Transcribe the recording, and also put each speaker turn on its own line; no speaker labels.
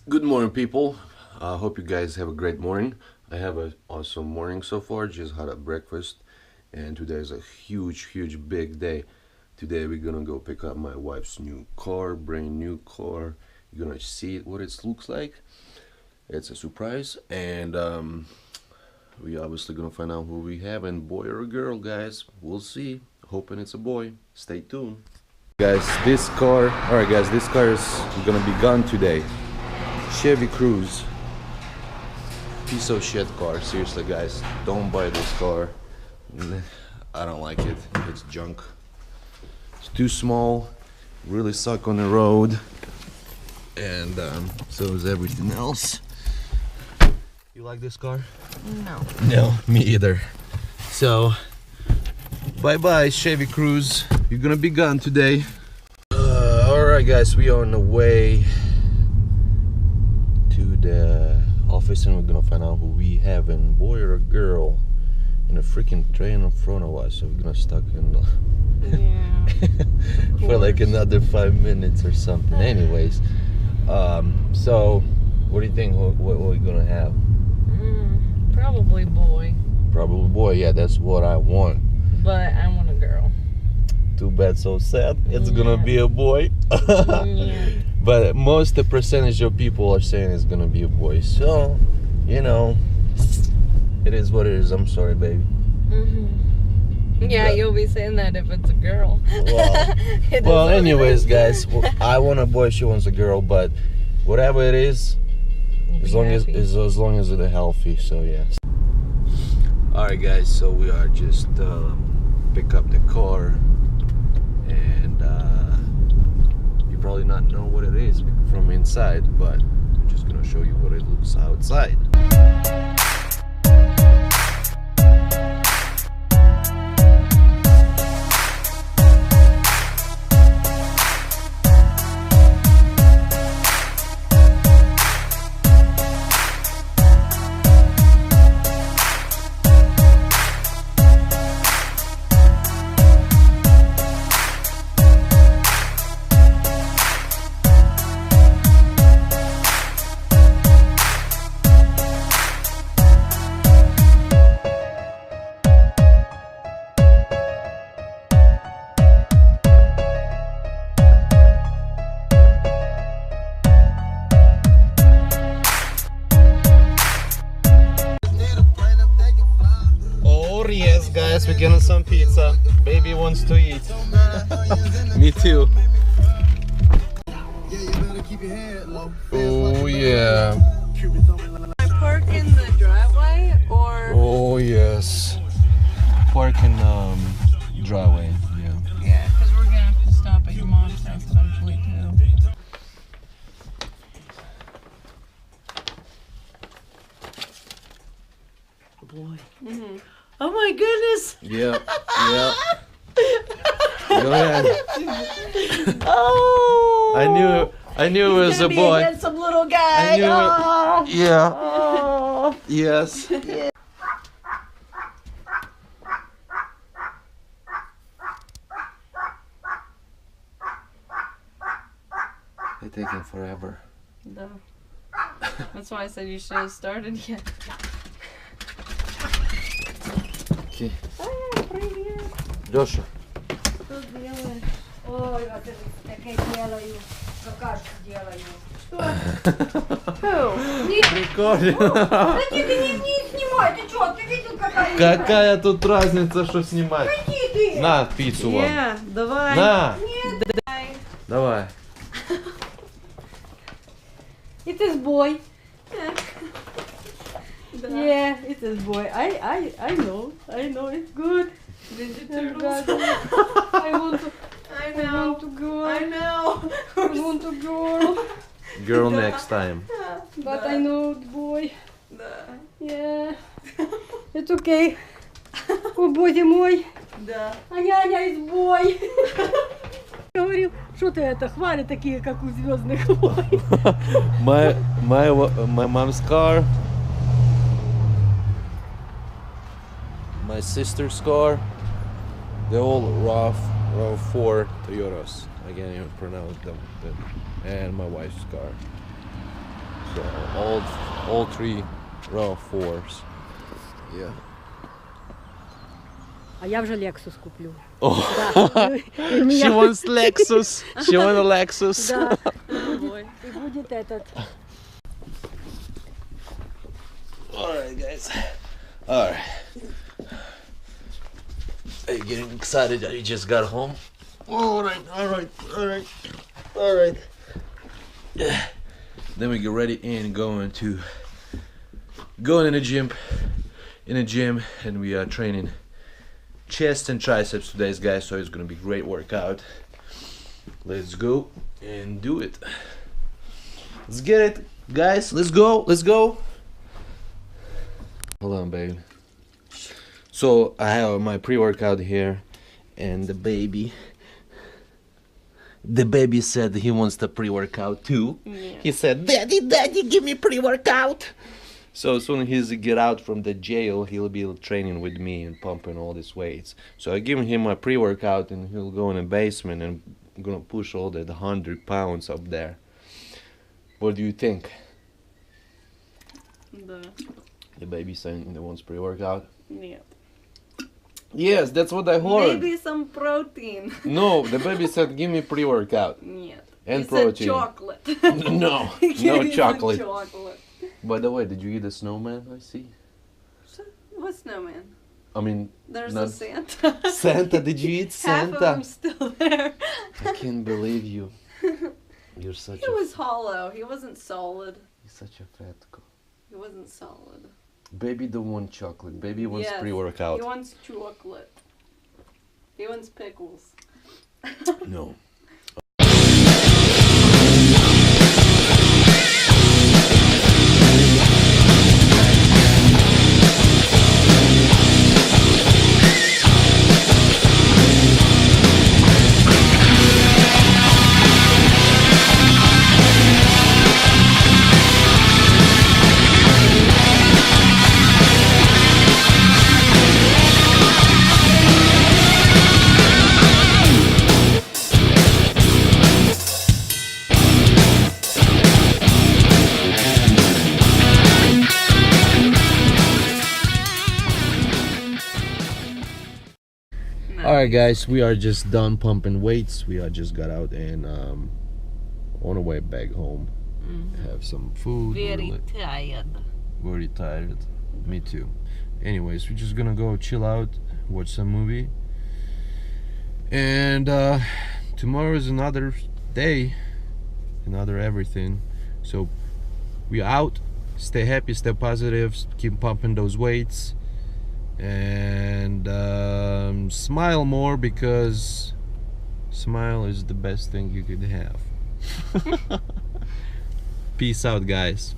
Good morning, people. I hope you guys have a great morning. I have an awesome morning so far. Just had a breakfast, and today is a huge, big day. Today we're gonna go pick up my wife's new car, brand new car. You're gonna see what it looks like. It's a surprise, and we obviously gonna find out who we have, and boy or girl, guys. We'll see. Hoping it's a boy. Stay tuned. Guys, this car. All right, guys, this car is gonna be gone today. Chevy Cruze. Piece of shit car. Seriously, guys, don't buy this car. I don't like it. It's junk. It's too small. Really suck on the road. And so is everything else. You like this car?
No.
No, me either. So, bye-bye, Chevy Cruze. You're gonna be gone today. Alright, guys, we are on the way to the office, and we're gonna find out who we have, and boy or a girl, in a freaking train in front of us. So we're gonna stuck in the
Yeah.
for like another 5 minutes or something. Anyways, so what do you think? What we're gonna have?
Probably boy,
Probably boy. Yeah, that's what I want.
but I want a girl.
Too bad, so sad. It's gonna be a boy.
Yeah.
But most the percentage of people are saying it's gonna be a boy. So, you know, it is what it is. I'm sorry, baby.
Yeah, you'll be saying that if it's a girl.
Well,
It
well,
is what it
anyways,
is.
guys, I want a boy, she wants a girl, but whatever it is,
You'll
as
be
long
happy.
as long as they're healthy. So yeah. All right, guys. So we are just pick up the car, and you probably not know what it is from inside, but I'm just gonna show you what it looks outside. Oh yes, guys, we're getting some pizza. Baby wants to eat. Me too. Oh yeah.
I park in the driveway or
Oh yes. Parking driveway. Yeah.
yeah, because we're gonna have to stop at your mom's house eventually too.
Boy. Oh my goodness.
Yeah. Yeah. Go ahead.
Oh.
I knew it was
He's
a
gonna be
boy.
handsome little guy.
I knew it.
Oh.
Yeah.
Oh.
Yes. They're taking forever.
Duh. That's why I said you should have started yet.
Okay.
Привет.
Лёша.
Что делаешь? Ой, вот это такая делаю. Какашку делаю. Что? Нет,
Прикольно.
да ты не снимай. Ты что, ты видел, какая?
Какая тут разница, что снимать?
Иди ты.
На, пиццу вам.
Давай.
На.
Нет.
Давай.
It is boy. Yeah, it is boy. I know. I know it's good.
Ninja
Oh,
Turtles.
God. I want to.
I
I want to go.
I know.
I want to go.
Girl next time.
But I know it's boy. Yeah. It's okay. О, боже мой.
Да.
А няня из бой. Говорил, что ты это, хвали такие, как у звездных войн.
My mom's car. My sister's car. They're all RAV4 Toyotas. I can't even pronounce them. And my wife's car. So all 3 row of 4s. Yeah.
А я вже Lexus куплю.
Oh,
Да. И у
she
меня-
wants Lexus. She wants a Lexus.
Да.
Ой.
И будет этот.
All right, guys. All right. Are you getting excited that you just got home? All right, all right, all right, all right. Yeah. Then we get ready and going in the gym, and we are training chest and triceps today, guys. So it's gonna be a great workout. Let's go and do it. Let's get it, guys. Let's go. Let's go. Hold on, babe. So I have my pre-workout here, and the baby said he wants the pre-workout too.
Yeah.
He said, Daddy, give me pre-workout. So as soon as he get out from the jail, he'll be training with me and pumping all these weights. So I give him my pre-workout, and he'll go in the basement, and I'm gonna push all the 100 pounds up there. What do you think? The baby saying he wants pre-workout.
Yeah.
Yes, that's what I heard.
Maybe some protein.
No, the baby said, give me pre-workout.
Yeah.
And
He
protein.
said chocolate.
No,
He
no
said
chocolate.
chocolate.
By the way, did you eat a snowman? I see.
What snowman?
I mean,
There's
not-
a Santa.
Santa, did you eat
Half of
Santa?
him's still there.
I can't believe you. You're such
He was hollow. He wasn't solid.
you're such a fat girl.
He wasn't solid.
Baby don't want chocolate. Baby wants
Yes,
pre-workout.
He wants chocolate. He wants pickles.
No. Alright guys, we are just done pumping weights. We are just got out and on the way back home. Have some food.
Very tired.
Very tired. Me too. Anyways, we're just gonna go chill out, watch some movie. And tomorrow is another day, another everything. So we out. Stay happy, stay positive, keep pumping those weights. And smile more, because smile is the best thing you could have. Peace out, guys.